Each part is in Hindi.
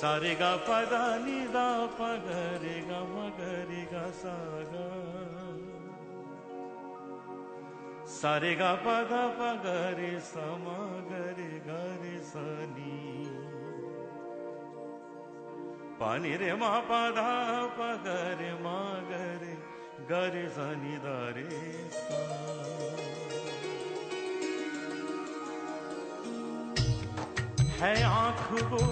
सारे गा पदा नि दा प ग रे गा म ग रे गा सा गा सारे गा पदा प ग रे सा म ग रे सा नी पा नि रे मा पा धा प ग रे मा ग रे सा नि दा रे सा। है आँख वो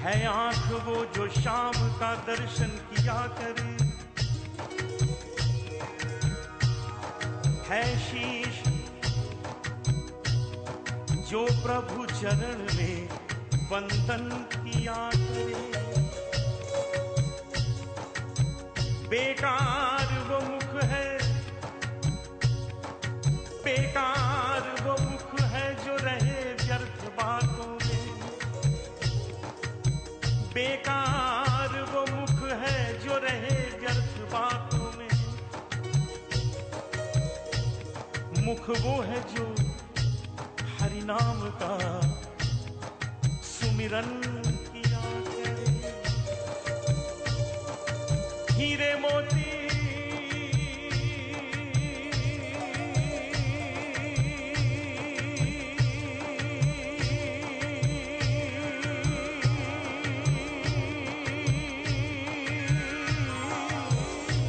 है आँख वो जो शाम का दर्शन किया करे, है शीश जो प्रभु चरण में वंदन किया करे। बेकार वो मुख है, बेकार वो मुख है जो रहे व्यर्थ बातों में। बेकार वो मुख है जो रहे व्यर्थ बातों में। मुख वो है जो हरि नाम का सुमिरन किया करे। हीरे मोती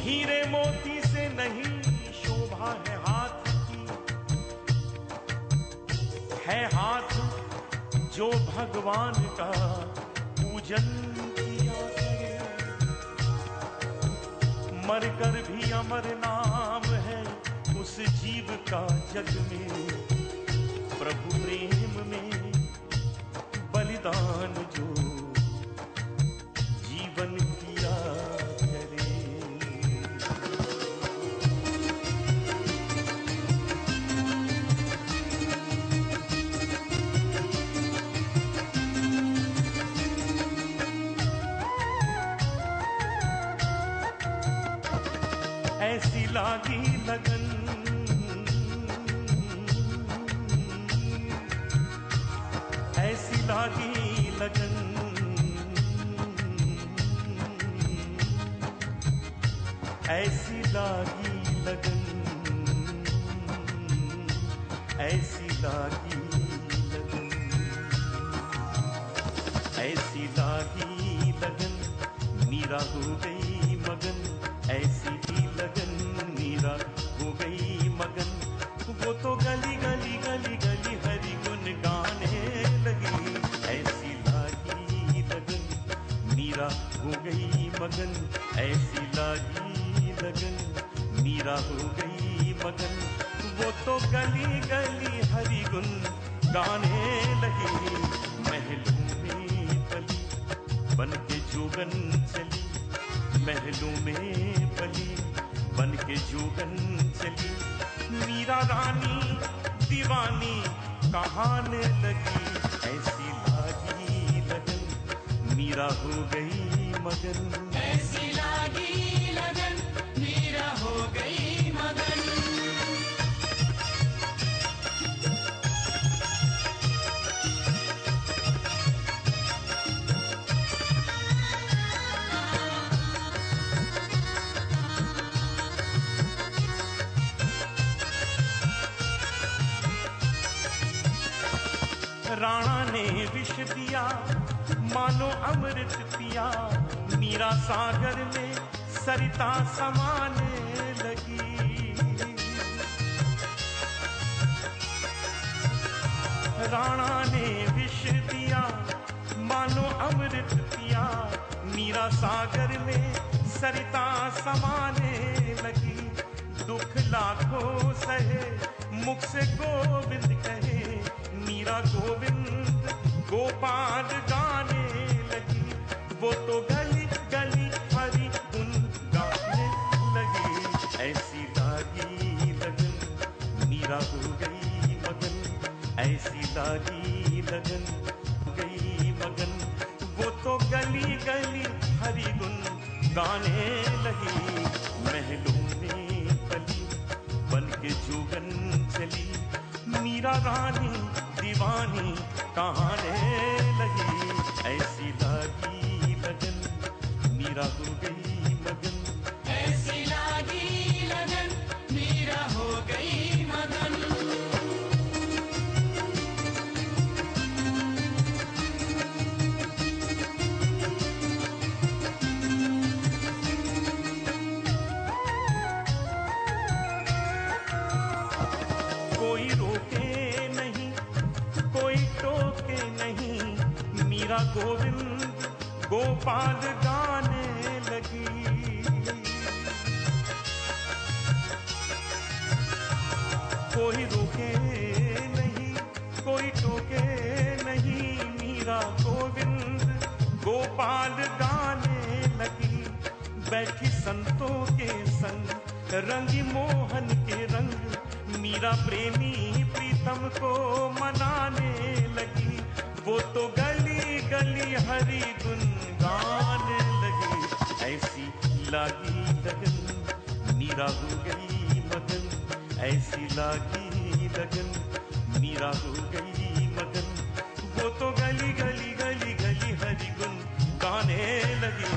हीरे मोती से नहीं शोभा है हाथ की, है हाथ जो भगवान का पूजन किया करे। मरकर भी अमर नाम है उस जीव का जग में। प्रभु प्रेम में बलिदान जो जीवन किया करे। ऐसी लागी लगन, ऐसी लागी लगन, ऐसी लागी लगन, ऐसी लागी लगन, ऐसी लागी लगन, मीरा हो गई मगन। ऐसी ही लगन मीरा हो गई मगन। वो तो गली गली गली गली हरि गुण गाने लगी। ऐसी लागी लगन मीरा हो गई मगन। ऐसी लागी लगन मीरा हो गई मगन। वो तो गली गली हरि गुण गाने लगी। महलों में पली बन के जोगन चली, महलों में पली बन के जोगन चली। मीरा रानी दीवानी कहाने लगी। ऐसी लागी लगन मीरा हो गई मगन। ऐसी लागी लगन मीरा हो गई मगन। राणा ने विष दिया मानो अमृत पिया। मीरा सागर में सरिता समाने लगी। राणा ने विष दिया मानो अमृत पिया। मीरा सागर में सरिता समाने लगी। दुख लाखों सहे मुख से गोविंद कहे। मीरा गोविंद गोपाल गाने लगी। वो तो गली गली हरि गुण गाने लगी। ऐसी लागी लगन मीरा हो गई मगन। ऐसी लागी लगन हो गई मगन। वो तो गली गली हरि गुण गाने लगी। महलों में पली बन के जोगन चली। मीरा रानी दीवानी कहाने लगी, ऐसी लागी लगन मीरा हो गई मगन, ऐसी लागी लगन मीरा हो गई मगन। कोई रोके नहीं कोई टोके नहीं, मीरा गोविंद गोपाल गाने लगी। कोई रोके नहीं कोई टोके नहीं, मीरा गोविंद गोपाल गाने लगी। बैठी संतों के संग रंगी मोहन के रंग, मीरा प्रेमी प्रीतम को मनाने लगी। वो तो गली गली हरि गुन गाने लगी, ऐसी लागी लगन मीरा हो गई मगन, ऐसी लागी लगन मीरा हो गई मगन। वो तो गली गली गली गली हरि गुन गाने लगी।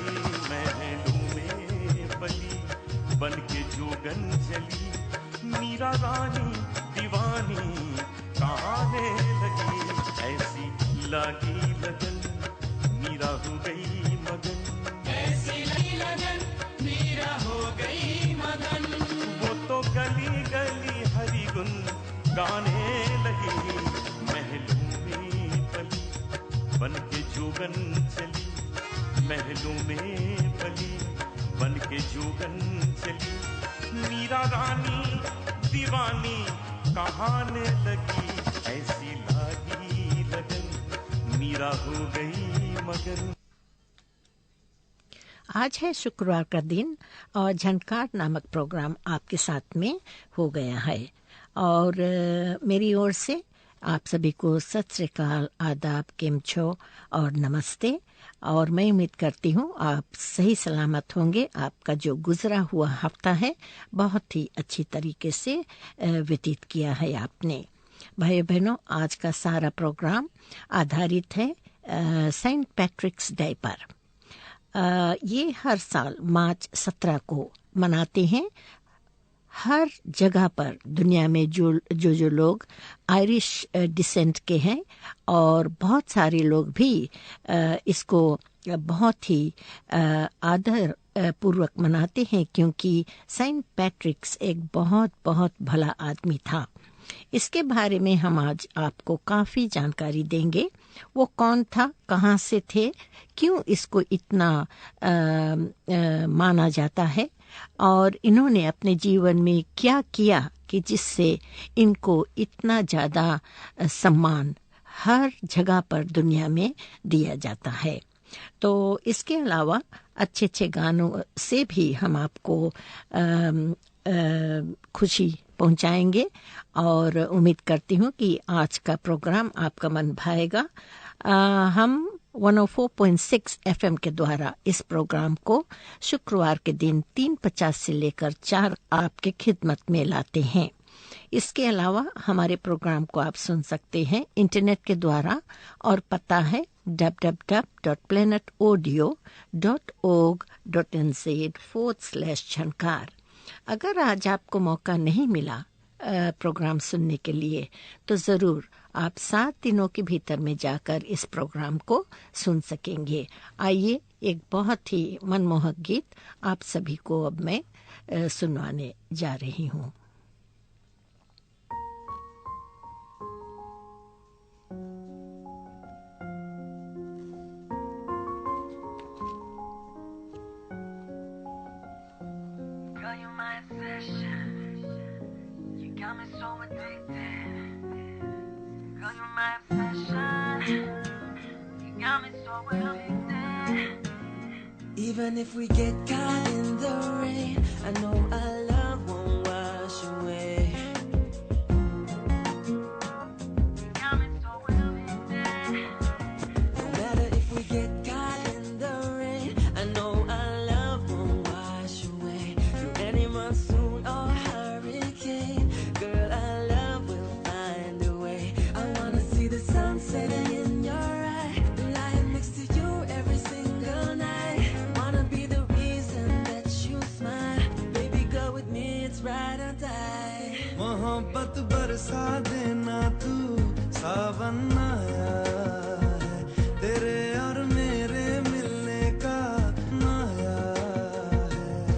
महलों में पली बन के जोगन चली, मीरा रानी दीवानी कहाने लगी, ऐसी लागी लगन मीरा हो गई मगन, ऐसी लागी लगन मीरा हो गई मगन। वो तो गली गली हरि गुन गाने लगी। महलों में पली बन के जोगन चली, महलों में पली बन के जोगन चली, मीरा रानी दीवानी कहाने लगी, ऐसी लागी लगन मीरा हो गई मगन। आज है शुक्रवार का दिन और झनकार नामक प्रोग्राम आपके साथ में हो गया है, और मेरी ओर से आप सभी को सत श्री अकाल, आदाब, केम छो और नमस्ते। और मैं उम्मीद करती हूँ आप सही सलामत होंगे। आपका जो गुजरा हुआ हफ्ता है बहुत ही अच्छी तरीके से व्यतीत किया है आपने। भाइयों बहनों, आज का सारा प्रोग्राम आधारित है सेंट पैट्रिक्स डे पर। ये हर साल मार्च 17 को मनाते हैं। हर जगह पर दुनिया में जो लोग आयरिश डिसेंट के हैं, और बहुत सारे लोग भी इसको बहुत ही आदर पूर्वक मनाते हैं, क्योंकि सेंट पैट्रिक्स एक बहुत बहुत भला आदमी था। इसके बारे में हम आज आपको काफ़ी जानकारी देंगे। वो कौन था, कहाँ से थे, क्यों इसको इतना माना जाता है, और इन्होंने अपने जीवन में क्या किया कि जिससे इनको इतना ज़्यादा सम्मान हर जगह पर दुनिया में दिया जाता है। तो इसके अलावा अच्छे अच्छे गानों से भी हम आपको खुशी पहुंचाएंगे, और उम्मीद करती हूँ कि आज का प्रोग्राम आपका मन भाएगा। हम 104.6 FM के द्वारा इस प्रोग्राम को शुक्रवार के दिन 3:50 से लेकर 4 आपके खिदमत में लाते हैं। इसके अलावा हमारे प्रोग्राम को आप सुन सकते हैं इंटरनेट के द्वारा, और पता है www.planetaudio.org.nz/झनकार। अगर आज आपको मौका नहीं मिला प्रोग्राम सुनने के लिए, तो ज़रूर आप 7 दिनों के भीतर में जाकर इस प्रोग्राम को सुन सकेंगे। आइए एक बहुत ही मनमोहक गीत आप सभी को अब मैं सुनवाने जा रही हूँ। Even if we get caught in the rain, I know our love won't wash away. No matter if we get caught in the rain, I know our love won't wash away. Through any monsoon or hurricane, girl, our love will find a or die. मोहब्बत बरसा देना तू सावन आया है तेरे और मेरे मिलने का माया है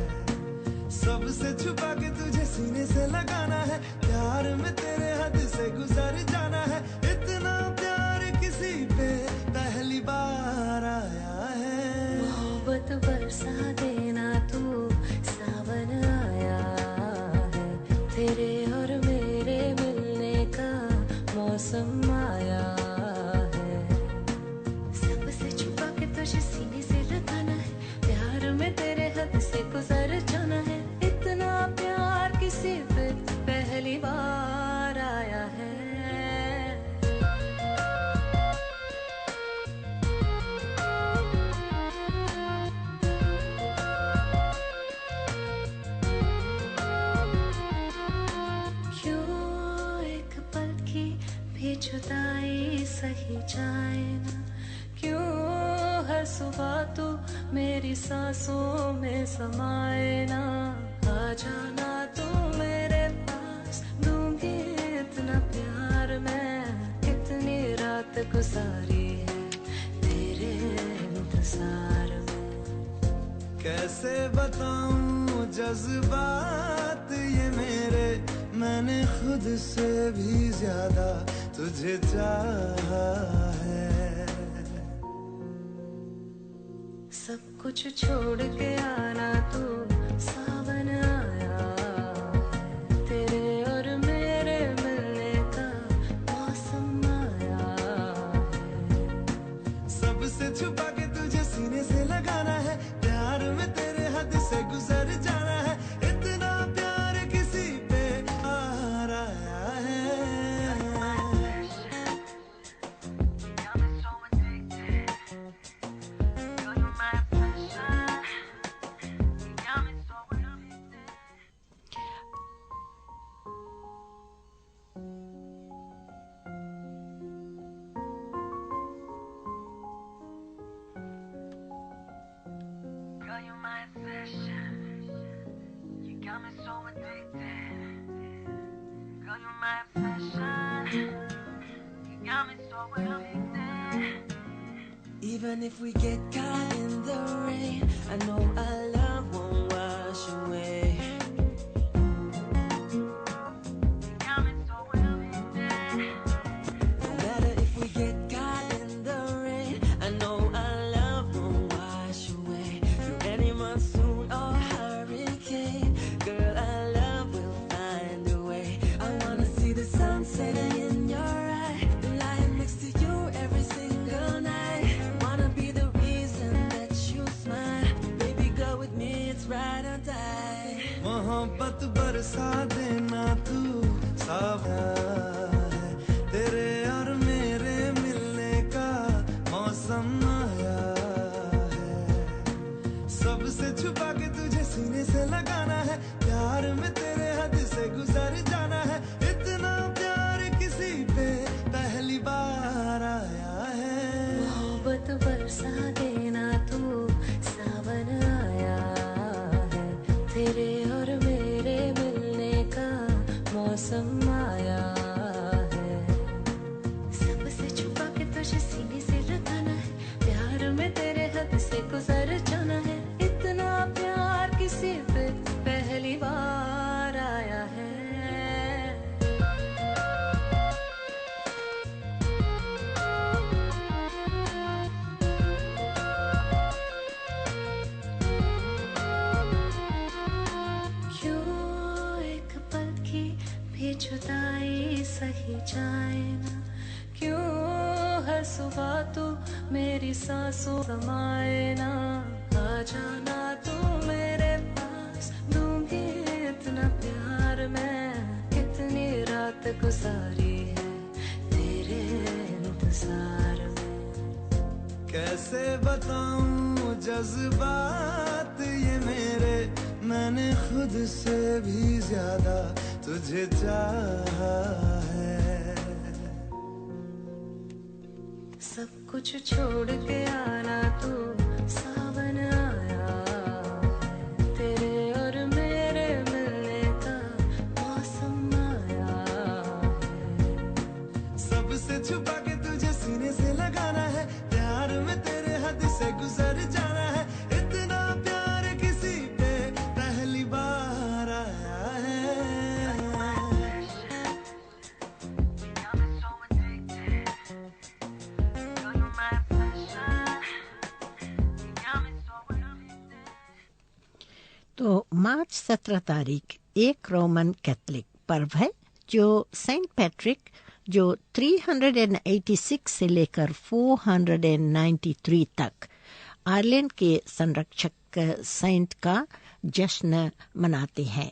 सबसे छुपा के तुझे सीने से लगाना है प्यार में तेरे हद से गुजर जाना है इतना प्यार किसी पे पहली बार आया है मोहब्बत बरसा देना तू सावन आया है तेरे और मेरे मिलने का मौसम आया है सबसे छुपा के तुझे सीने से लगाना है प्यार में तेरे हद से गुजर जाना है इतना प्यार किसी पे पहली बार आया है जुदाई सही जाए ना क्यों हर सुबह तू मेरी सांसों में समाए ना आ जाना तू मेरे पास दूंगी इतना प्यार मैं कितनी रात गुजारी है तेरे इंतजार में कैसे बताऊं जज्बात ये मेरे मैंने खुद से भी ज्यादा तुझे चाहा है सब कुछ छोड़ के आना तू सावन आया है तेरे और मेरे मिलने का मौसम आया है सबसे छुपा के तुझे सीने से लगाना है प्यार में तेरे हद से गुजर जाना है इतना प्यार किसी पे आ रहा है Even if we get caught in the rain, I know our love won't wash away. No matter if we get caught in the rain, I know our love won't wash away. Through any monsoon or hurricane, girl, our love will find a way. I wanna see the sun setting in your eye, lying next to you every single night. मोहब्बत बरसा देना तू सावन है तेरे और मेरे मिलने का मौसम आया है सबसे छुपा के तुझे सीने से लगाना है प्यार में तेरे हद से गुजर जाना है इतना प्यार किसी पे पहली बार आया है मोहब्बत बरसा देना तू सावन आया है तेरे और मेरे मिलने का मौसम आया है सबसे छुपा के तुझे सीने से लगाना है प्यार में तेरे हद से गुजर जाना है इतना प्यार किसी पे पहली बार आया है जुदाई सही जाए ना क्यों हर सुबह तू मेरी सांसों समाए ना आ जाना तू मेरे पास दूंगी इतना प्यार मैं कितनी रात गुजारी है तेरे इंतजार में कैसे बताऊं जज्बात ये मेरे मैंने खुद से भी ज्यादा तुझे चाहा है सब कुछ छोड़ के आना तू सावन आया है तेरे और मेरे मिलने का मार्च 17 तारीख एक रोमन कैथोलिक पर्व है, जो सेंट पैट्रिक जो 386 से लेकर 493 तक आयरलैंड के संरक्षक सेंट का जश्न मनाते हैं।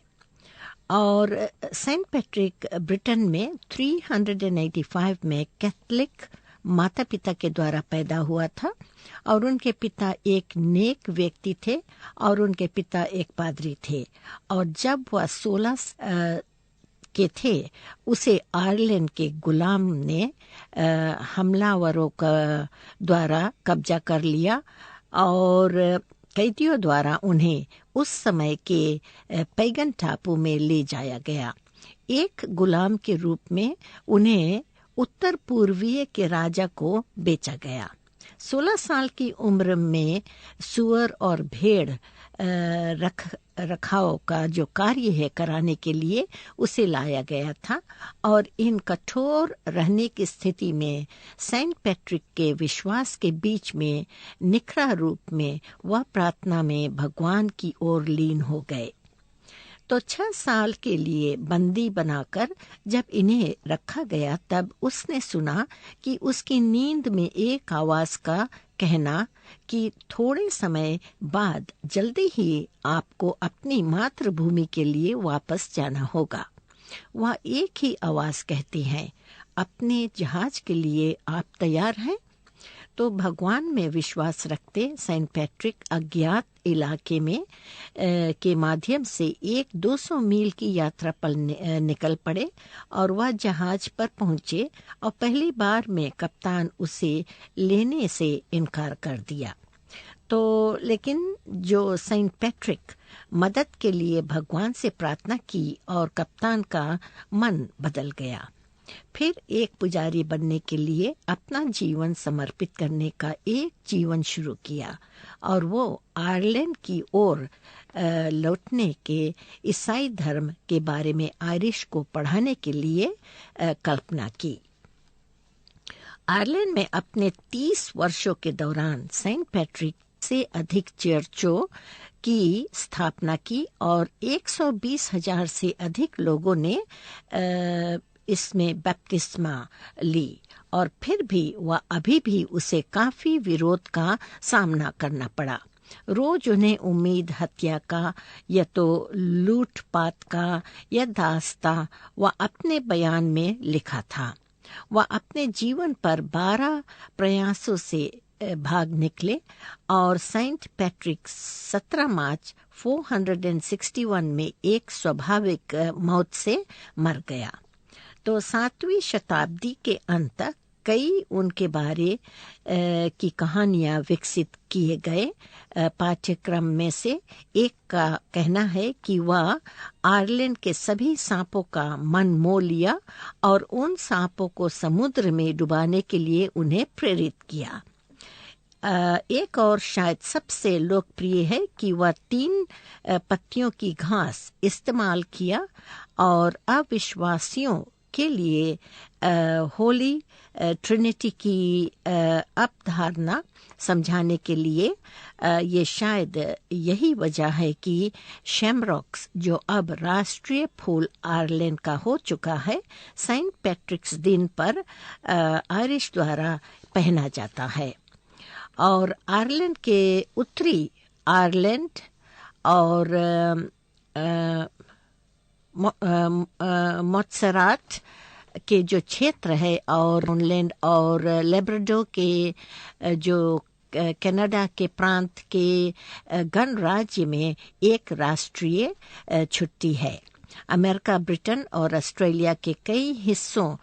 और सेंट पैट्रिक ब्रिटेन में 385 में कैथोलिक माता पिता के द्वारा पैदा हुआ था और उनके पिता एक नेक व्यक्ति थे और उनके पिता एक पादरी थे। और जब वह 16 के थे उसे आयरलैंड के गुलाम ने हमलावरों का द्वारा कब्जा कर लिया और कैदियों द्वारा उन्हें उस समय के पैगन टापू में ले जाया गया। एक गुलाम के रूप में उन्हें उत्तर पूर्वीय के राजा को बेचा गया। 16 साल की उम्र में सुअर और भेड़ रखाव का जो कार्य है कराने के लिए उसे लाया गया था। और इन कठोर रहने की स्थिति में सेंट पैट्रिक के विश्वास के बीच में निखरा रूप में वह प्रार्थना में भगवान की ओर लीन हो गए। तो 6 साल के लिए बंदी बनाकर जब इन्हें रखा गया तब उसने सुना कि उसकी नींद में एक आवाज का कहना कि थोड़े समय बाद जल्दी ही आपको अपनी मातृभूमि के लिए वापस जाना होगा। वह एक ही आवाज कहती है, अपने जहाज के लिए आप तैयार हैं? तो भगवान में विश्वास रखते सेंट पैट्रिक अज्ञात इलाके में के माध्यम से 200 मील की यात्रा पर निकल पड़े और वह जहाज पर पहुंचे और पहली बार में कप्तान उसे लेने से इनकार कर दिया। तो लेकिन जो सेंट पैट्रिक मदद के लिए भगवान से प्रार्थना की और कप्तान का मन बदल गया। फिर एक पुजारी बनने के लिए अपना जीवन समर्पित करने का एक जीवन शुरू किया और वो आयरलैंड की ओर लौटने के ईसाई धर्म के बारे में आयरिश को पढ़ाने के लिए कल्पना की। आयरलैंड में अपने 30 वर्षों के दौरान सेंट पैट्रिक से अधिक चर्चों की स्थापना की और 120,000 से अधिक लोगों ने इसमें बपतिस्मा ली। और फिर भी वह अभी भी उसे काफी विरोध का सामना करना पड़ा। रोज उन्हें उम्मीद हत्या का या तो लूटपाट का या दास्ता वह अपने बयान में लिखा था। वह अपने जीवन पर 12 प्रयासों से भाग निकले और सेंट पैट्रिक 17 मार्च 461 में एक स्वाभाविक मौत से मर गया। तो 7वीं शताब्दी के अंत तक कई उनके बारे की कहानियां विकसित किए गए। पाठ्यक्रम में से एक का कहना है कि वह आयरलैंड के सभी सांपों का मन मोह लिया और उन सांपों को समुद्र में डुबाने के लिए उन्हें प्रेरित किया। एक और शायद सबसे लोकप्रिय है कि वह 3 पत्तियों की घास इस्तेमाल किया और अविश्वासियों के लिए होली ट्रिनिटी की अवधारणा समझाने के लिए ये शायद यही वजह है कि शैमरॉक्स जो अब राष्ट्रीय फूल आयरलैंड का हो चुका है सेंट पैट्रिक्स दिन पर आयरिश द्वारा पहना जाता है। और आयरलैंड के उत्तरी आयरलैंड और मोत्सराट के जो क्षेत्र है और ऑनलैंड और लेब्राडोर के जो कनाडा के प्रांत के गणराज्य में एक राष्ट्रीय छुट्टी है। अमेरिका, ब्रिटेन और ऑस्ट्रेलिया के कई हिस्सों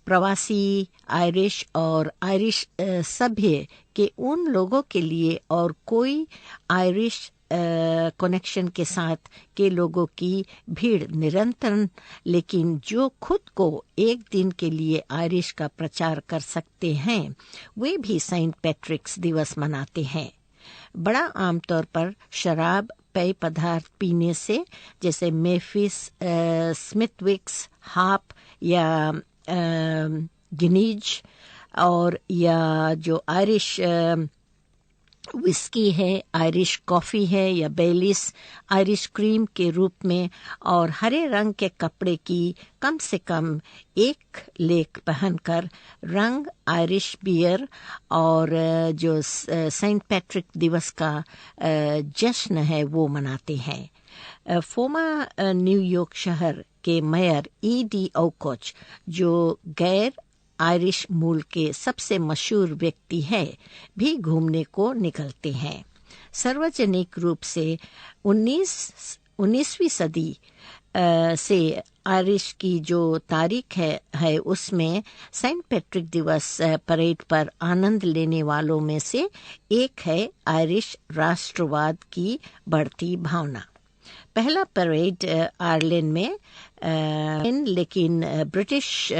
प्रवासी आयरिश और आयरिश सभ्य के उन लोगों के लिए और कोई आयरिश कनेक्शन के साथ के लोगों की भीड़ निरंतर, लेकिन जो खुद को एक दिन के लिए आयरिश का प्रचार कर सकते हैं वे भी सेंट पैट्रिक्स दिवस मनाते हैं। बड़ा आमतौर पर शराब पेय पदार्थ पीने से, जैसे मेफिस, स्मिथविक्स, हाप या गिनीज और या जो आयरिश विस्की है, आयरिश कॉफ़ी है या बेलिस आयरिश क्रीम के रूप में, और हरे रंग के कपड़े की कम से कम एक लेख पहनकर रंग आयरिश बियर और जो सेंट पैट्रिक दिवस का जश्न है वो मनाते हैं। फोमा न्यूयॉर्क शहर के मेयर E.D. ओकोच, जो गैर आयरिश मूल के सबसे मशहूर व्यक्ति है, भी घूमने को निकलते हैं। सार्वजनिक रूप से 19वीं सदी से आयरिश की जो तारीख है उसमें सेंट पैट्रिक दिवस परेड पर आनंद लेने वालों में से एक है आयरिश राष्ट्रवाद की बढ़ती भावना। पहला परेड आयरलैंड में लेकिन ब्रिटिश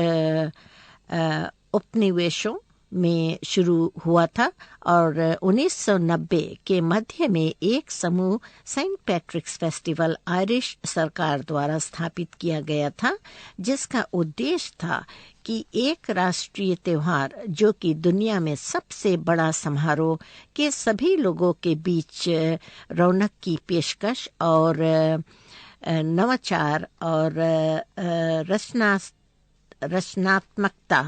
उपनिवेशों में शुरू हुआ था, और 1990 के मध्य में एक समूह सेंट पैट्रिक्स फेस्टिवल आयरिश सरकार द्वारा स्थापित किया गया था, जिसका उद्देश्य था कि एक राष्ट्रीय त्योहार जो कि दुनिया में सबसे बड़ा समारोह के सभी लोगों के बीच रौनक की पेशकश और नवाचार और रचनात्मकता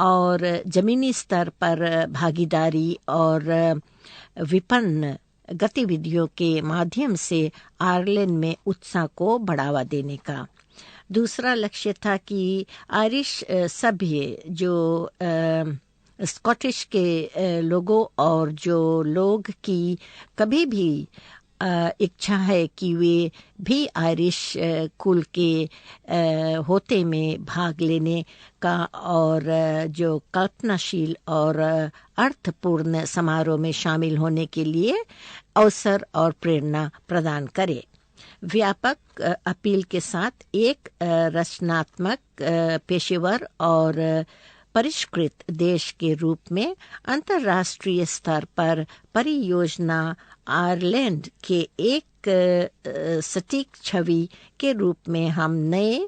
और जमीनी स्तर पर भागीदारी और विपन्न गतिविधियों के माध्यम से आयरलैंड में उत्साह को बढ़ावा देने का। दूसरा लक्ष्य था कि आयरिश सभ्य जो स्कॉटिश के लोगों और जो लोग की कभी भी इच्छा है कि वे भी आयरिश कुल के होते में भाग लेने का और जो कल्पनाशील और अर्थपूर्ण समारोह में शामिल होने के लिए अवसर और प्रेरणा प्रदान करे। व्यापक अपील के साथ एक रचनात्मक पेशेवर और परिष्कृत देश के रूप में अंतर्राष्ट्रीय स्तर पर परियोजना आयरलैंड के एक सटीक छवि के रूप में हम नए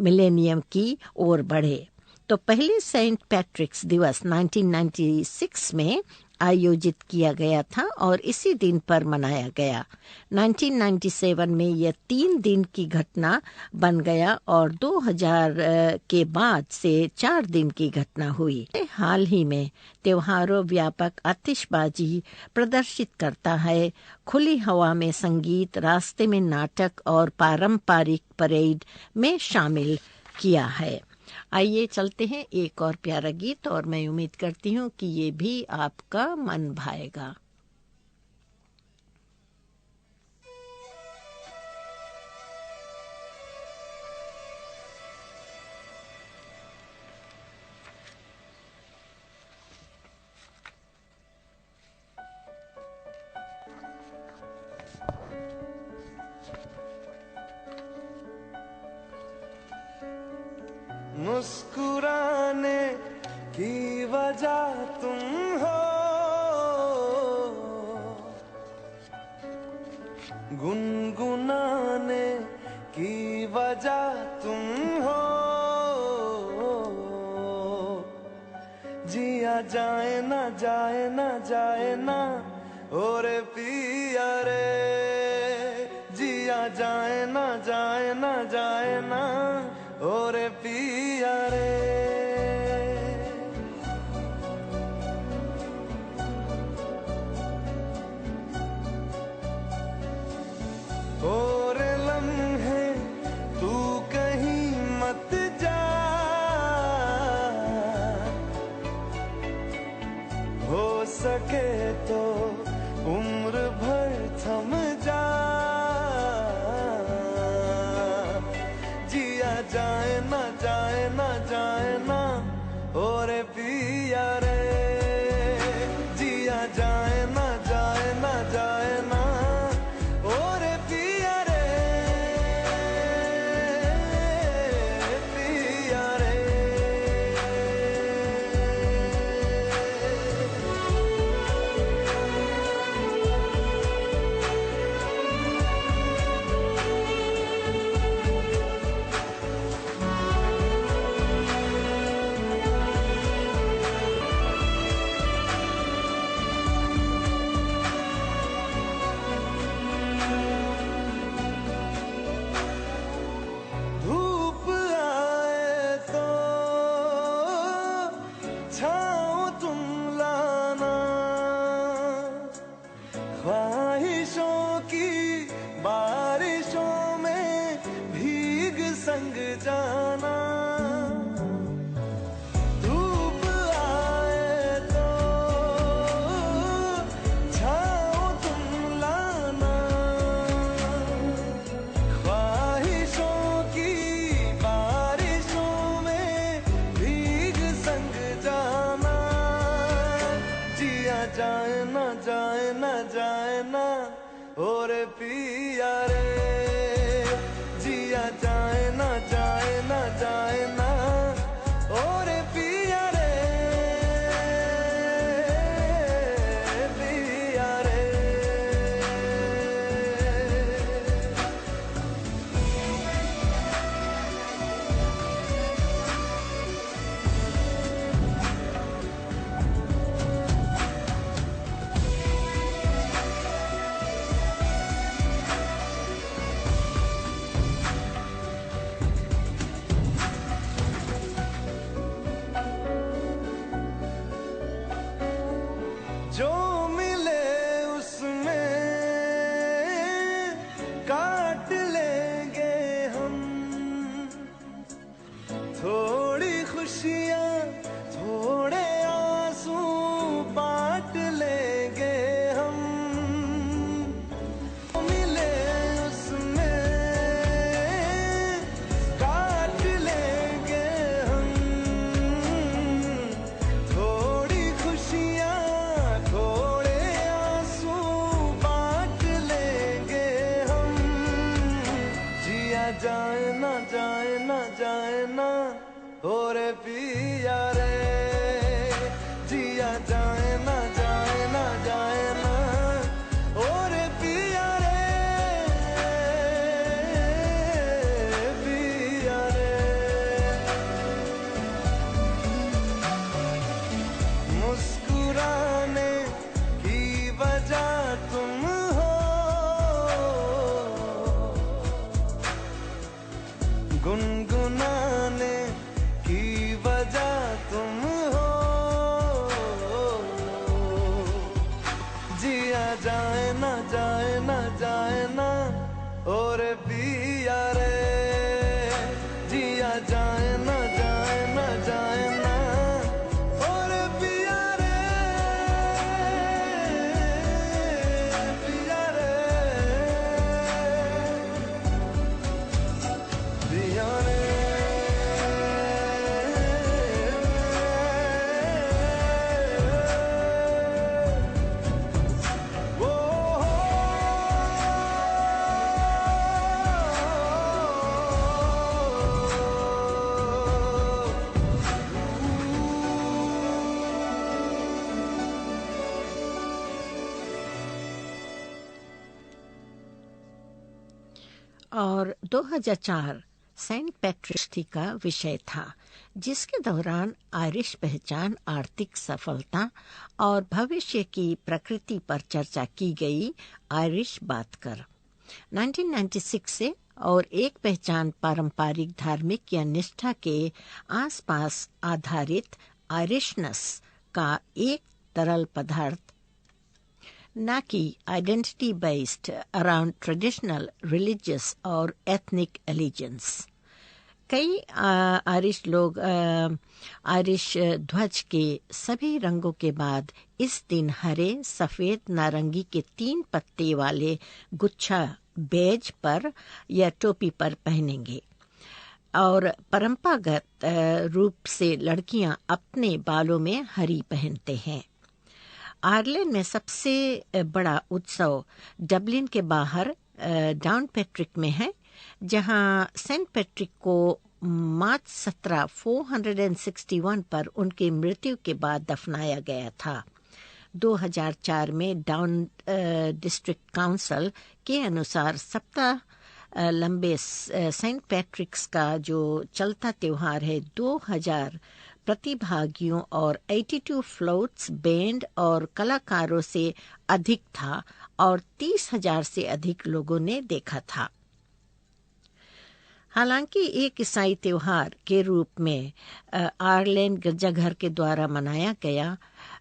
मिलेनियम की ओर बढ़े। तो पहले सेंट पैट्रिक्स दिवस 1996 में आयोजित किया गया था और इसी दिन पर मनाया गया। 1997 में यह 3 दिन की घटना बन गया और 2000 के बाद से 4 दिन की घटना हुई। हाल ही में त्योहारों व्यापक आतिशबाजी प्रदर्शित करता है, खुली हवा में संगीत, रास्ते में नाटक और पारंपरिक परेड में शामिल किया है। आइए चलते हैं एक और प्यारा गीत, और मैं उम्मीद करती हूँ कि ये भी आपका मन भाएगा। मुस्कुराने की वजह तुम हो, गुनगुनाने की वजह तुम हो, जिया जाए ना जाए ना जाए ना और पिया रे, जिया जाए ना जाए ना जाए ना और पिया रे। और लम्हे तू कहीं मत जा, हो सके तो उम्र भर थम जा, जिया जाए ना जाए ना जाए ना और पिया रे, जिया जाए ना जाए ना जाए ना और पिया रे, पिया रे। संग जाना, धूप आए तो छाओ तुम लाना, ख्वाहिशों की बारिशों में भीग संग जाना, जिया जाए ना जाए ना जाए ना और पिया रे, जिया जाए ना जाए ना जाए ना और पिया रे, पिया रे। जो मिले उसमें काट लेंगे हम, थोड़ी खुशियाँ थोड़े आंसू बांट लेंगे हम, मिले उसमें काट लेंगे हम, थोड़ी खुशियाँ थोड़े आंसू बांट लेंगे हम, जिया जाए ना जाए ना जाए ना और पिया रे, जिया जाए ना जाए ना जाए ना और पिया रे, पिया रे। मुस्कुराने की वजह तुम हो, गुनगुनाने की वजह तुम हो, जिया जाए ना जाए ना जाए ना और पिया रे, जिया जाए ना जाए ना जाए ना और पिया रे, पिया रे, पिया रे। ओ और 2004 सेंट पैट्रिक्स डे का विषय था, जिसके दौरान आयरिश पहचान, आर्थिक सफलता और भविष्य की प्रकृति पर चर्चा की गई। आयरिश बात कर 1996 से और एक पहचान पारंपरिक धार्मिक या निष्ठा के आसपास आधारित आयरिशनेस का एक तरल पदार्थ, न कि identity based around traditional religious और एथनिक एलिजेंस। कई आयरिश लोग आयरिश ध्वज के सभी रंगों के बाद इस दिन हरे, सफेद, नारंगी के 3 पत्ते वाले गुच्छा बेज पर या टोपी पर पहनेंगे, और परंपरागत रूप से लड़कियां अपने बालों में हरी पहनते हैं। आयरलैंड में सबसे बड़ा उत्सव डबलिन के बाहर डाउन पैट्रिक में है, जहां सेंट पैट्रिक को मार्च 17, 461 पर उनकी मृत्यु के बाद दफनाया गया था। 2004 में डाउन डिस्ट्रिक्ट काउंसिल के अनुसार सप्ताह लंबे सेंट पैट्रिक्स का जो चलता त्योहार है 2000 प्रतिभागियों और 82 फ्लोट्स, बैंड और कलाकारों से अधिक था और 30,000 से अधिक लोगों ने देखा था। हालांकि एक ईसाई त्योहार के रूप में आयरलैंड गिरजाघर के द्वारा मनाया गया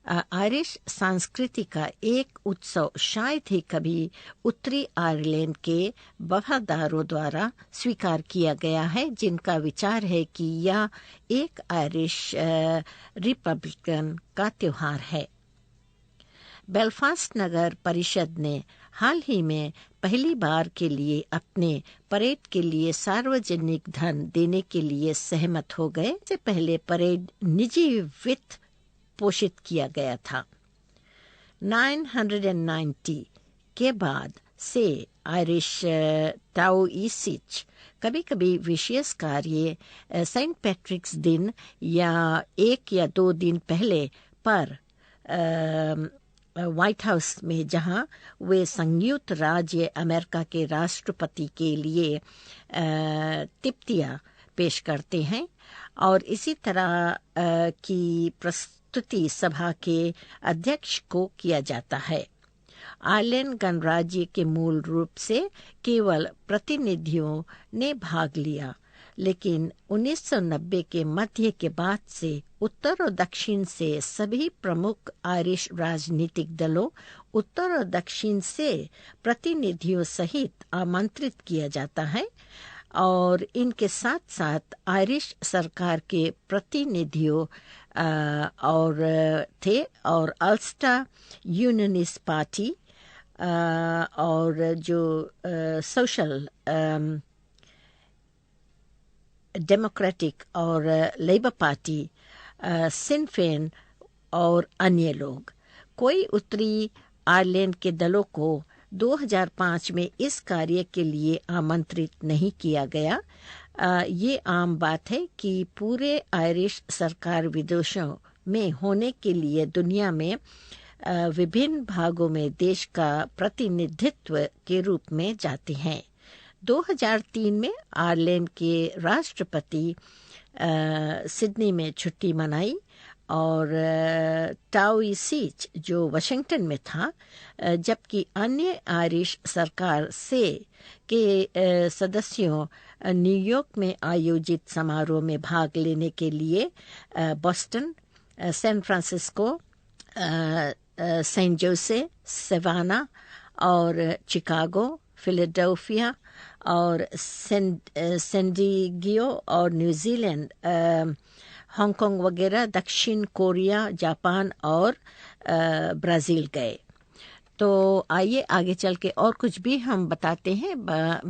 आयरिश संस्कृति का एक उत्सव शायद ही कभी उत्तरी आयरलैंड के वफादारों द्वारा स्वीकार किया गया है, जिनका विचार है कि यह एक आयरिश रिपब्लिकन का त्योहार है। बेलफास्ट नगर परिषद ने हाल ही में पहली बार के लिए अपने परेड के लिए सार्वजनिक धन देने के लिए सहमत हो गए। इससे पहले परेड निजी वित्त पोषित किया गया था। 990 के बाद से आयरिश टाओइसिच कभी-कभी विशेष कार्य सेंट पैट्रिक्स दिन या 1 या 2 दिन पहले पर व्हाइट हाउस में, जहां वे संयुक्त राज्य अमेरिका के राष्ट्रपति के लिए तिप्तियां पेश करते हैं और इसी तरह की प्रस्तुति सभा के अध्यक्ष को किया जाता है। आयरलैंड गणराज्य के मूल रूप से केवल प्रतिनिधियों ने भाग लिया, लेकिन 1990 के मध्य के बाद से उत्तर और दक्षिण से सभी प्रमुख आयरिश राजनीतिक दलों उत्तर और दक्षिण से प्रतिनिधियों सहित आमंत्रित किया जाता है और इनके साथ साथ आयरिश सरकार के प्रतिनिधियों और अल्स्टर यूनियनिस्ट पार्टी और जो सोशल डेमोक्रेटिक और लेबर पार्टी, सिन फेन और अन्य लोग। कोई उत्तरी आयरलैंड के दलों को 2005 में इस कार्य के लिए आमंत्रित नहीं किया गया। ये आम बात है कि पूरे आयरिश सरकार विदेशों में होने के लिए दुनिया में विभिन्न भागों में देश का प्रतिनिधित्व के रूप में जाते हैं। 2003 में आयरलैंड के राष्ट्रपति सिडनी में छुट्टी मनाई और टाओइसिच जो वाशिंगटन में था, जबकि अन्य आयरिश सरकार से के सदस्यों न्यूयॉर्क में आयोजित समारोह में भाग लेने के लिए बोस्टन, सैन फ्रांसिस्को, सेंट जोसे, सेवाना और चिकागो, फिलाडेल्फिया और सैनडिएगो और न्यूजीलैंड, हांगकांग वगैरह, दक्षिण कोरिया, जापान और ब्राज़ील गए। तो आइए आगे चल के और कुछ भी हम बताते हैं,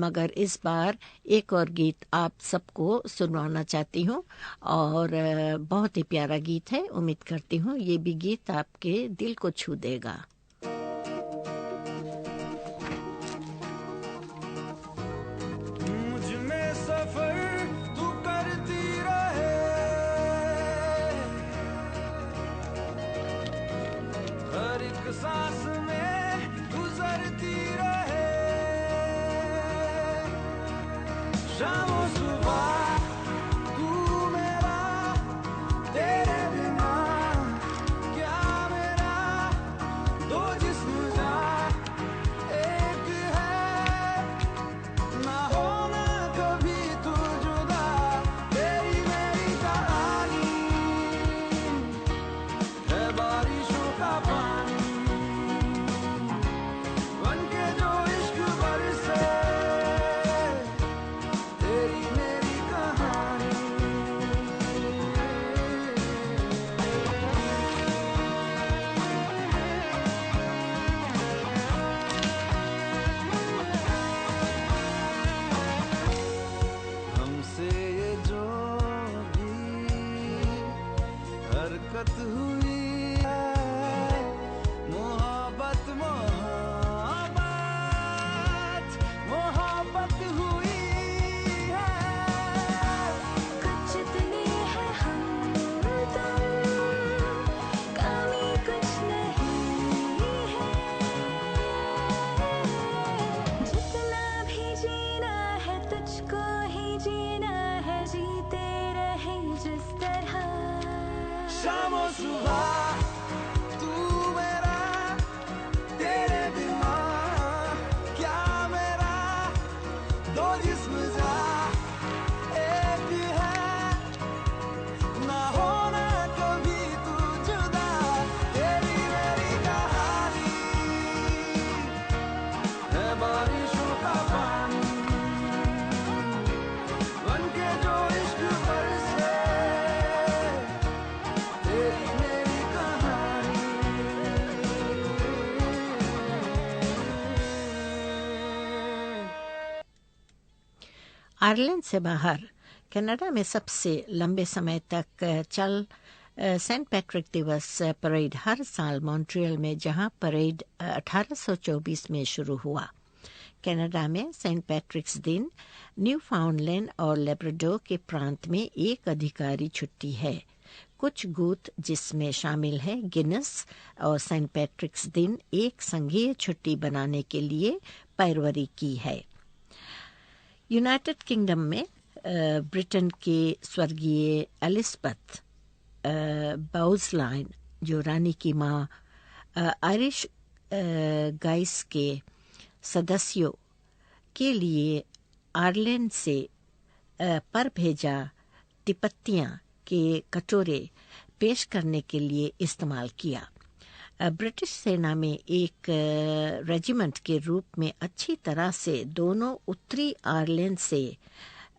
मगर इस बार एक और गीत आप सबको सुनवाना चाहती हूँ और बहुत ही प्यारा गीत है। उम्मीद करती हूँ ये भी गीत आपके दिल को छू देगा। सांस में गुजरती रहे शामों सुबह, तू मेरा, तेरे बिना क्या मेरा, दो जिस्म जा एक है, ना होना कभी तू जुदा, तेरी मेरी कहानी है बारिशों का पानी। आयरलैंड से बाहर कनाडा में सबसे लंबे समय तक चल सेंट पैट्रिक दिवस परेड हर साल मॉन्ट्रियल में, जहां परेड 1824 में शुरू हुआ। कनाडा में सेंट पैट्रिक्स दिन न्यू फाउंडलैंड और लेब्राडोर के प्रांत में एक अधिकारी छुट्टी है। कुछ गुट जिसमें शामिल है गिनेस और सेंट पैट्रिक्स दिन एक संघीय छुट्टी बनाने के लिए पैरवी की है। यूनाइटेड किंगडम में ब्रिटेन के स्वर्गीय एलिजाबेथ बाउजलाइन, जो रानी की मां, आयरिश गाइस के सदस्यों के लिए आयरलैंड से पर भेजा तिब्बतियां के कटोरे पेश करने के लिए इस्तेमाल किया। ब्रिटिश सेना में एक रेजिमेंट के रूप में अच्छी तरह से दोनों उत्तरी आयरलैंड से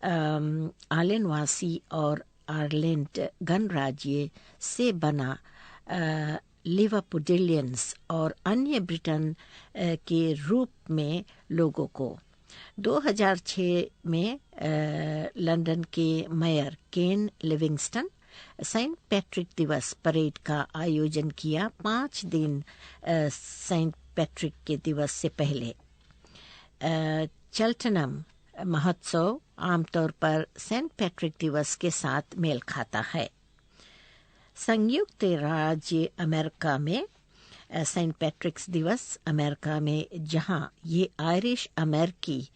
आयरलैंडवासी और आयरलैंड गणराज्य से बना लिवरपुडिलियंस और अन्य ब्रिटेन के रूप में लोगों को 2006 में लंदन के mayor Ken Livingstone Saint Patrick दिवस परेड का आयोजन किया 5 दिन सेंट पैट्रिक के दिवस से पहले। चेल्टनम महोत्सव आमतौर पर सेंट पैट्रिक दिवस के साथ मेल खाता है। संयुक्त राज्य अमेरिका में सेंट पैट्रिक्स दिवस अमेरिका में, जहां ये आयरिश अमेरिकी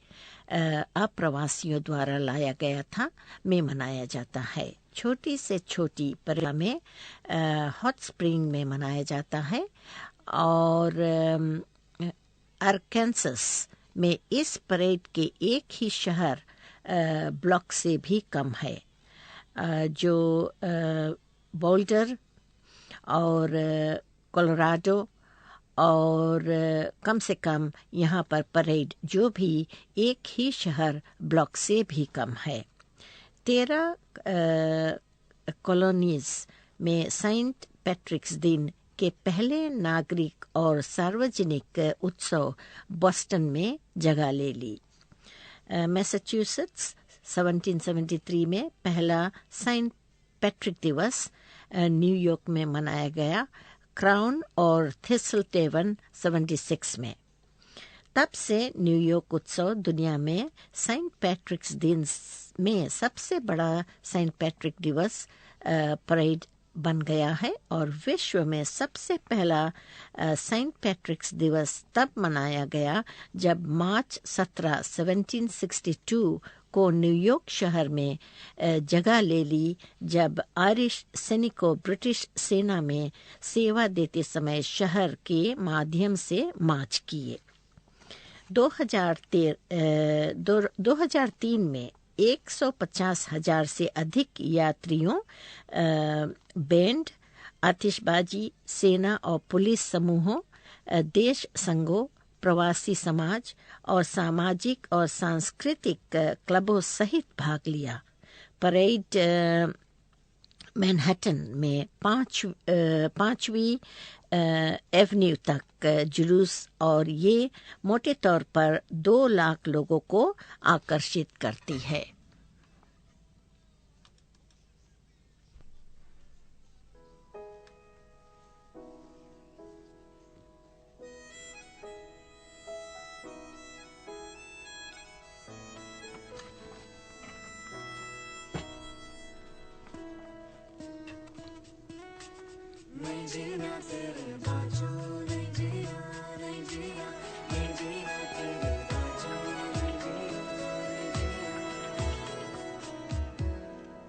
अप्रवासियों द्वारा लाया गया था, में मनाया जाता है। छोटी से छोटी परेड में हॉट स्प्रिंग में मनाया जाता है और अरकानसास में इस परेड के एक ही शहर ब्लॉक से भी कम है, जो बोल्डर और कोलोराडो, और कम से कम यहाँ पर परेड जो भी एक ही शहर ब्लॉक से भी कम है। 13 कॉलोनीज में सेंट पैट्रिक्स दिन के पहले नागरिक और सार्वजनिक उत्सव बोस्टन में जगह ले ली। मैसाचुसेट्स 1773 में पहला सेंट पैट्रिक दिवस न्यूयॉर्क में मनाया गया। क्राउन और थिस्टलटेवन 76 में। तब से न्यूयॉर्क उत्सव दुनिया में सेंट पैट्रिक्स दिन में सबसे बड़ा सेंट पैट्रिक दिवस परेड बन गया है और विश्व में सबसे पहला सेंट पैट्रिक्स दिवस तब मनाया गया जब मार्च 17, 1762 को न्यूयॉर्क शहर में जगह ले ली, जब आयरिश सैनिकों ब्रिटिश सेना में सेवा देते समय शहर के माध्यम से मार्च किए। 2003 में 150,000 से अधिक यात्रियों, बैंड, आतिशबाजी, सेना और पुलिस समूहों, देश संघों, प्रवासी समाज और सामाजिक और सांस्कृतिक क्लबों सहित भाग लिया। परेड मैनहट्टन में 5वीं एवेन्यू तक जुलूस और ये मोटे तौर पर 2 लाख लोगों को आकर्षित करती है।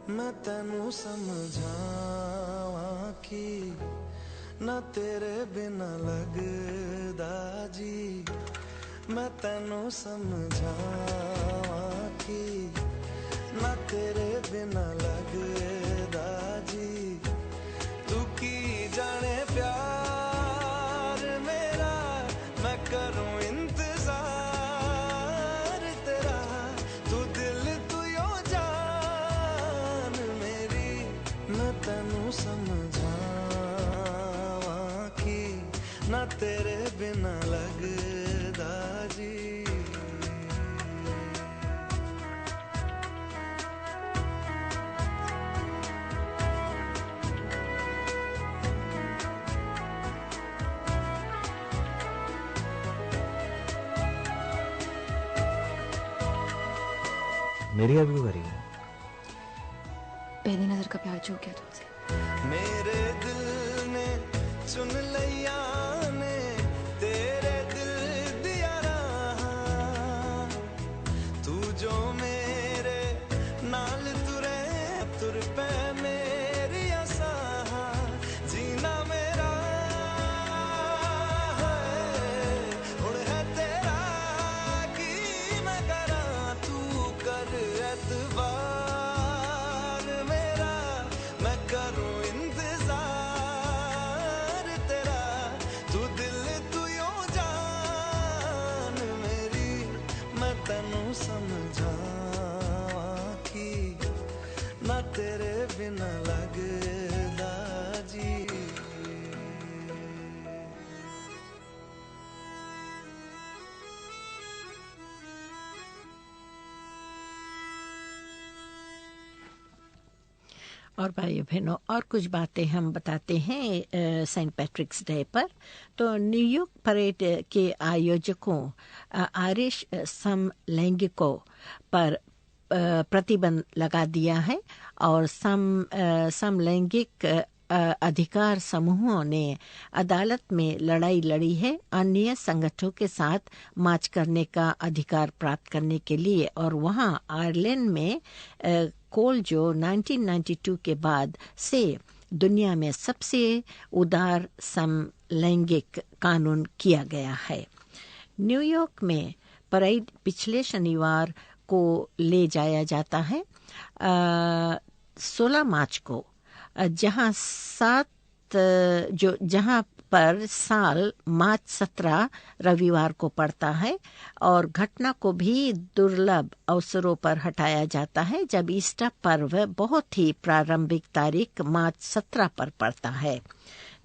मैं तैनू समझावां कि ना तेरे बिना लगदा जी, मैं तैनू समझावां कि ना तेरे बिना लगदा जी, तू की जाने प्यार मेरा, मैं करूं इंतजार तेरा, तू दिल तू यो जान मेरी, मैं तैनू समझावां कि ना तेरे बिना लगदा जी। मेरी याद क्यों करेगी? पहली नजर का प्यार जो हो गया तुमसे। मेरे दिल ने चुन लिया ने तेरे दिल दिया रहा, तू जो मेरे नाल तुरे तुर पे मेरी आसा, जीना मेरा है हुण है तेरा की मैं करा, तू कर एतबार मेरा मैं करूं इंतजार तेरा, तू दिल तू यूं जान मेरी, मैं तैनू समझावा कि ना तेरे बिना लगदा जी। और भाइयों बहनों, और कुछ बातें हम बताते हैं सेंट पैट्रिक्स डे पर। तो न्यूयॉर्क परेड के आयोजकों आयरिश समलैंगिकों पर प्रतिबंध लगा दिया है और समलैंगिक अधिकार समूहों ने अदालत में लड़ाई लड़ी है अन्य संगठनों के साथ मार्च करने का अधिकार प्राप्त करने के लिए। और वहां आयरलैंड में कोल जो 1992 के बाद से दुनिया में सबसे उदार समलैंगिक कानून किया गया है। न्यूयॉर्क में परेड पिछले शनिवार को ले जाया जाता है 16 मार्च को, जहां पर साल मार्च 17 रविवार को पड़ता है और घटना को भी दुर्लभ अवसरों पर हटाया जाता है जब ईस्टर पर्व बहुत ही प्रारंभिक तारीख मार्च 17 पर पड़ता है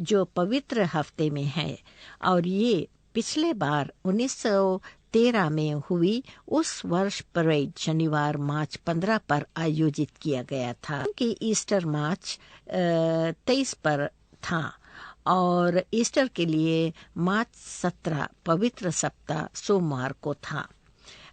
जो पवित्र हफ्ते में है। और ये पिछले बार 1913 में हुई उस वर्ष परेड शनिवार मार्च 15 पर आयोजित किया गया था कि ईस्टर मार्च 23 पर था और ईस्टर के लिए मार्च 17 पवित्र सप्ताह सोमवार को था।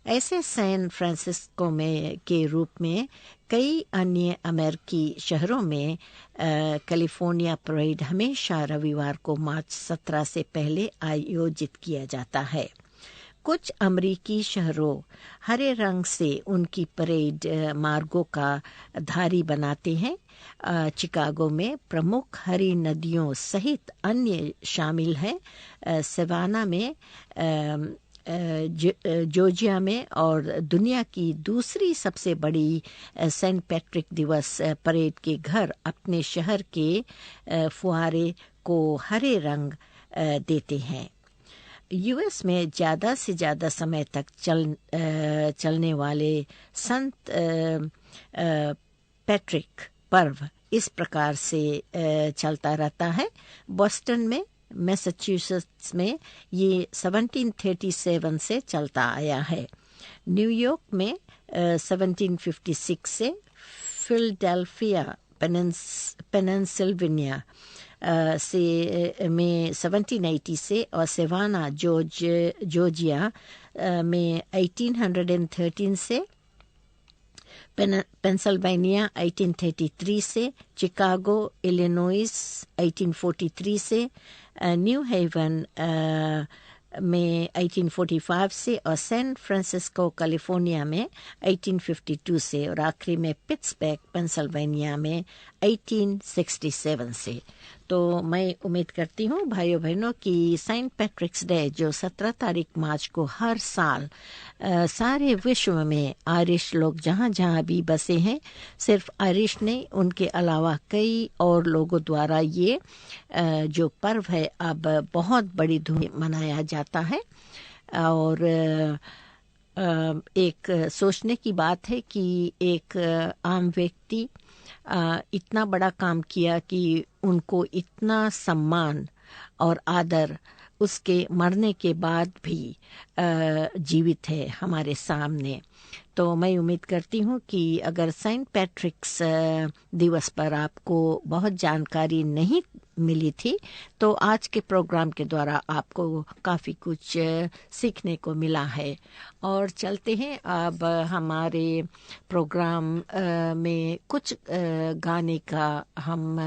ऐसे सैन फ्रांसिस्को में के रूप में कई अन्य अमेरिकी शहरों में कैलिफोर्निया परेड हमेशा रविवार को मार्च 17 से पहले आयोजित किया जाता है। कुछ अमेरिकी शहरों हरे रंग से उनकी परेड मार्गों का धारी बनाते हैं। चिकागो में प्रमुख हरी नदियों सहित अन्य शामिल हैं। सवाना में, जॉर्जिया में और दुनिया की दूसरी सबसे बड़ी सेंट पैट्रिक दिवस परेड के घर अपने शहर के फुहारे को हरे रंग देते हैं। यूएस में ज़्यादा से ज़्यादा समय तक चलने वाले संत पैट्रिक पर्व इस प्रकार से चलता रहता है। बोस्टन में, मैसाचुसेट्स में ये 1737 से चलता आया है। न्यूयॉर्क में 1756 से, फिलाडेल्फिया पेनिनसिल्वेनिया से में 1780 से और सेवाना जॉर्जिया में 1813 से, पेंसिल्वेनिया 1833 से, चिकागो इलिनॉइस 1843 से, न्यू हेवन में 1845 से और सैन फ्रांसिस्को कैलिफोर्निया में 1852 से और आखिरी में पिट्सबर्ग पेंसिल्वेनिया में 1867 से। तो मैं उम्मीद करती हूँ भाइयों बहनों कि सेंट पैट्रिक्स डे जो 17 तारीख मार्च को हर साल सारे विश्व में आयरिश लोग जहाँ जहाँ भी बसे हैं, सिर्फ आयरिश नहीं उनके अलावा कई और लोगों द्वारा ये जो पर्व है अब बहुत बड़ी धूम मनाया जाता है। और एक सोचने की बात है कि एक आम व्यक्ति इतना बड़ा काम किया कि उनको इतना सम्मान और आदर उसके मरने के बाद भी जीवित है हमारे सामने। तो मैं उम्मीद करती हूँ कि अगर सेंट पैट्रिक्स दिवस पर आपको बहुत जानकारी नहीं मिली थी। तो आज के प्रोग्राम के द्वारा आपको काफ़ी कुछ सीखने को मिला है। और चलते हैं अब हमारे प्रोग्राम में कुछ गाने का हम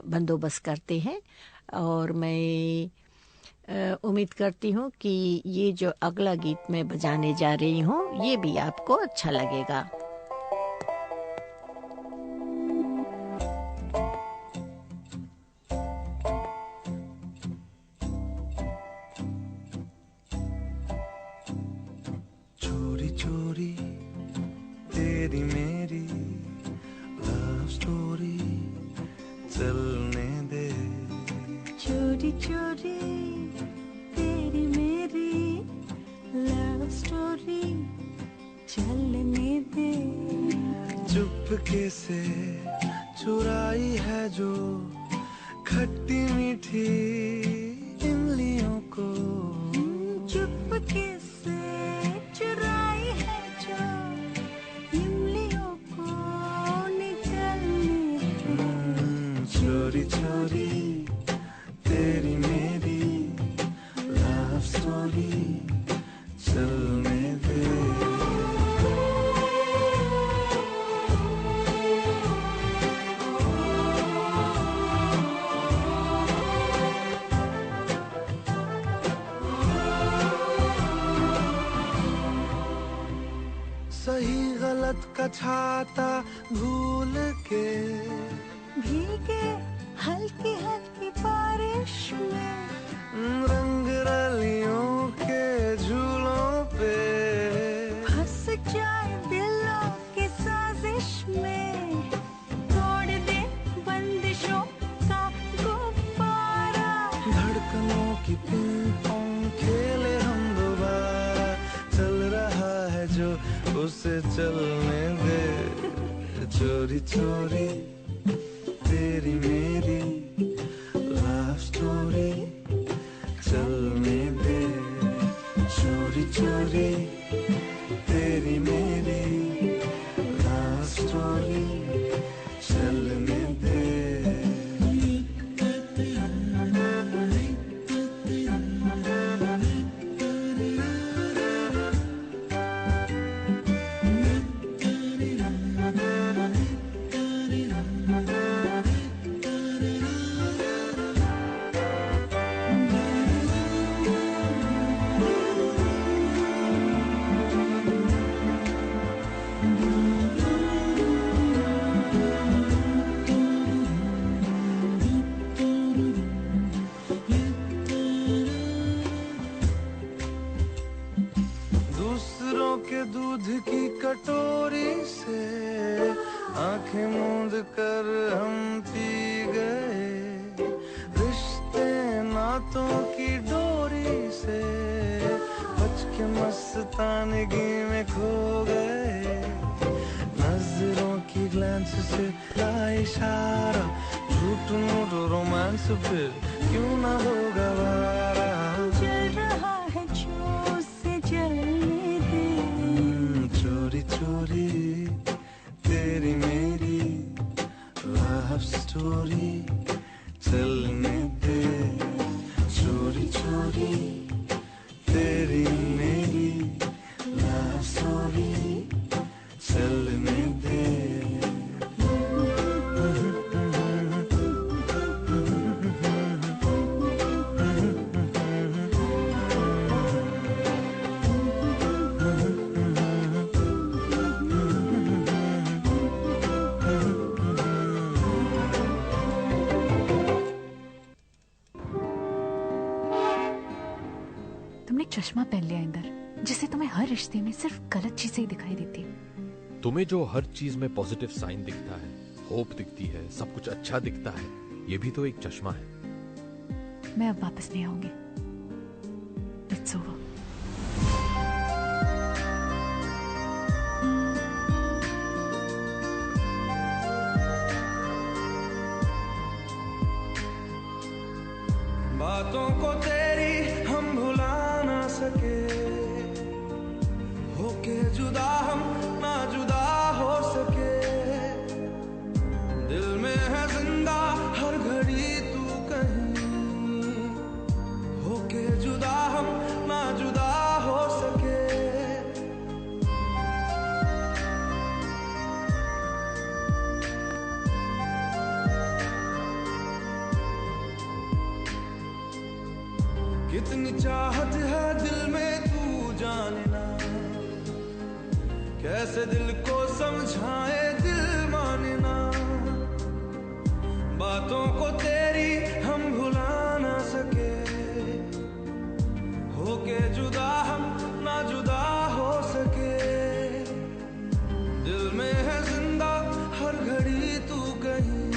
बंदोबस्त करते हैं। और मैं उम्मीद करती हूँ कि ये जो अगला गीत मैं बजाने जा रही हूँ ये भी आपको अच्छा लगेगा। चोरी चोरी तेरी मेरी लव स्टोरी चलने दे, चोरी चोरी तेरी मेरी लव स्टोरी चलने दे। चुपके से चुराई है जो खट्टी मीठी इमलियों को, चुपके से चुराई है जो इमलियों को निकलने दे। चोरी चोरी तेरी मेरी लव स्टोरी चलने दे। सही गलत का छाता भूल के भीगे हल्की हल्की बारिश में, रंग रलियों के झूलों पे फंस जाए दिलों की साजिश में, तोड़ दे बंदिशों का गुब्बारा, धड़कनों की पिंग पोंग खेले हम दोबारा, चल रहा है जो उसे चलने दे। चोरी चोरी तेरी मेरी लव स्टोरी चलने दे, चोरी चोरी तेरी मेरी लव स्टोरी चलने दे। दूसरों के दूध की कटोरी से आंखें मूंद कर हम पी गए, रिश्ते नातों की डोरी से बच के मस्तानगी में खो गए, नजरों की ग्लांस से ला इशारा, झूठ मूठ रोमांस फिर क्यों ना हो गवारा। चल रहा है जो उसे जलने दे। चोरी चोरी तेरी मेरी लव स्टोरी चलने दे, चोरी चोरी तेरी मेरी लव स्टोरी चलने दे। तुमने चश्मा पहन लिया इंदर, जिससे तुम्हें हर रिश्ते में सिर्फ गलत चीजें ही दिखाई देती। तुम्हें जो हर चीज में पॉजिटिव साइन दिखता है, होप दिखती है, सब कुछ अच्छा दिखता है, ये भी तो एक चश्मा है। मैं अब वापस नहीं आऊंगी। It's over. बातों को तेरी हम भुला ना सके, होके जुदा हम ना जुदा हो सके, दिल में है जिंदा हर घड़ी तू चाहत है दिल में तू जानना, कैसे दिल को समझाए दिल मानना, बातों को तेरी हम भुला ना सके, होके जुदा हम ना जुदा हो सके, दिल में है जिंदा हर घड़ी तू कहीं,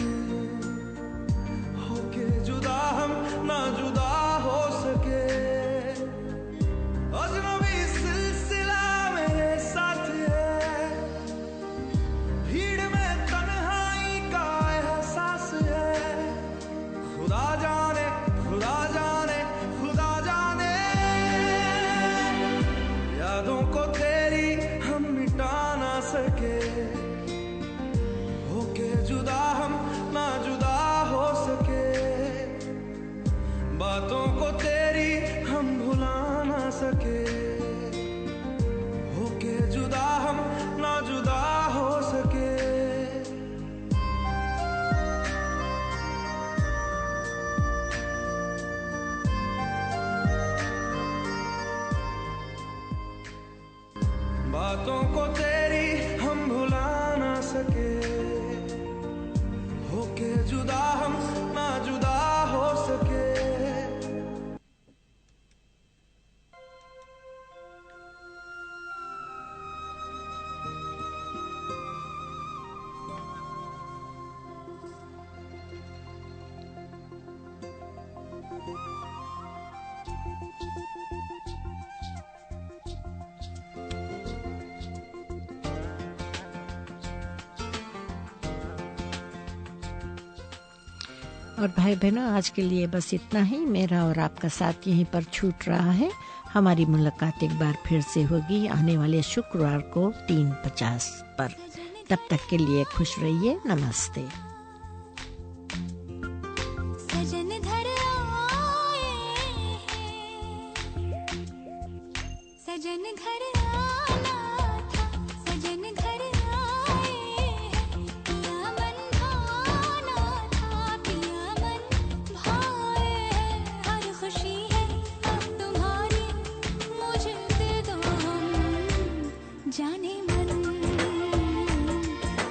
होके जुदा हम ना जुदा हो सके, अजनबी सिलसिला मेरे साथ है, भीड़ में तन्हाई का एहसास है, खुदा जाने खुदा जाने खुदा जाने, यादों को तेरी हम मिटा ना सके, होके जुदा हम ना जुदा हो सके, बातों को तेरी हम भुला ना सके, होके जुदा हम ना जुदा हो सके। बातों को तेरी हम भुला ना सके, होके जुदा हम ना जुदा हो सके। और भाई बहनों, आज के लिए बस इतना ही। मेरा और आपका साथ यहीं पर छूट रहा है। हमारी मुलाकात एक बार फिर से होगी आने वाले शुक्रवार को 3:50 पर। तब तक के लिए खुश रहिए। नमस्ते। सजन घर आए सजन घर आना था, सजन घर आए पिया मन भाना था, पिया मन भाए हर खुशी है अब तुम्हारी, मुझे दे दो हम जाने मन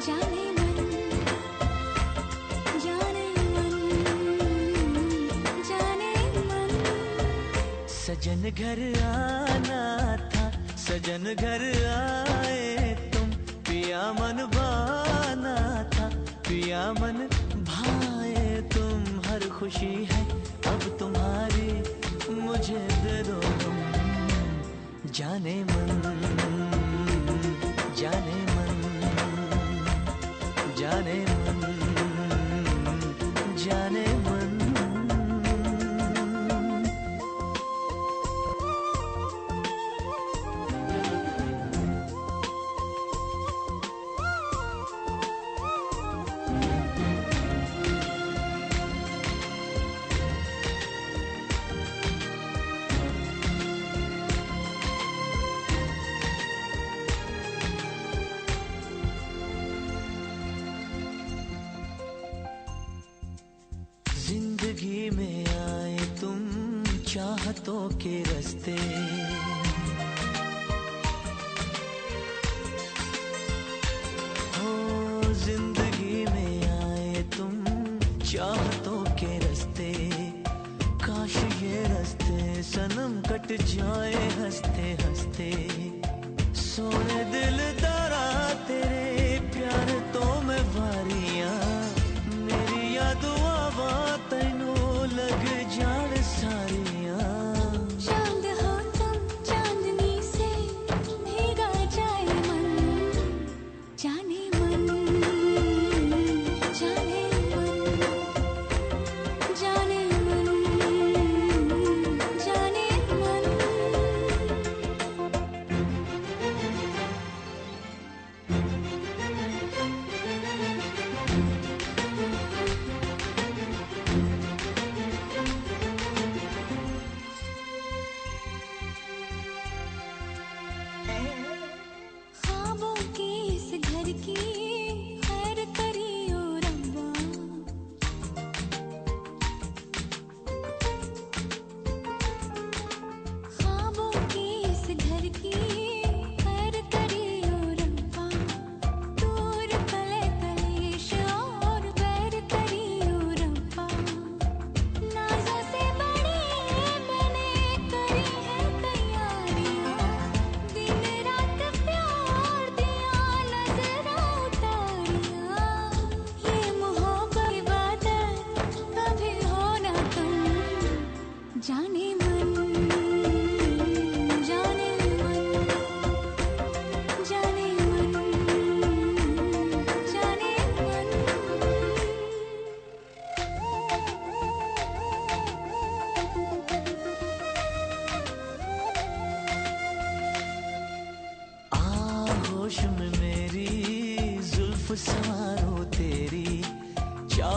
जाने मन जाने मन जाने मन। सजन घर आना था, सजन घर आए तुम, पिया मन भाना था, पिया मन भाए तुम, हर खुशी है अब तुम्हारी, मुझे दे दो तुम जाने मन जाने मन जाने मन जाने मन। जिंदगी में आए तुम चाहतों के रास्ते, हो जिंदगी में आए तुम चाहतों के रास्ते, काश ये रास्ते सनम कट जाए हंसते हंसते, सोने दिलदारा तेरे प्यार तो मैं वारियां, मेरी यादों तैनू लग जान सारियां। चांद हो तुम चांदनी से भीगा जाए मन, जाने मन जाने मन जाने मन जाने मन।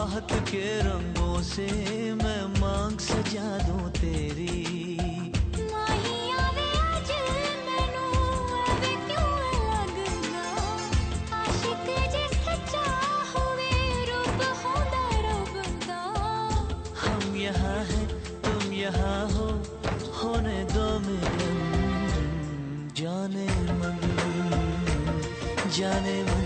चाहत के रंगों से मैं मांग सजा दूं तेरी माही आवे आज मैनू आवे क्यों लगदा आशिक जे सच्चा होवे रूप होंदा रब दा हम यहाँ हैं तुम यहाँ हो होने दो मिलन जाने मन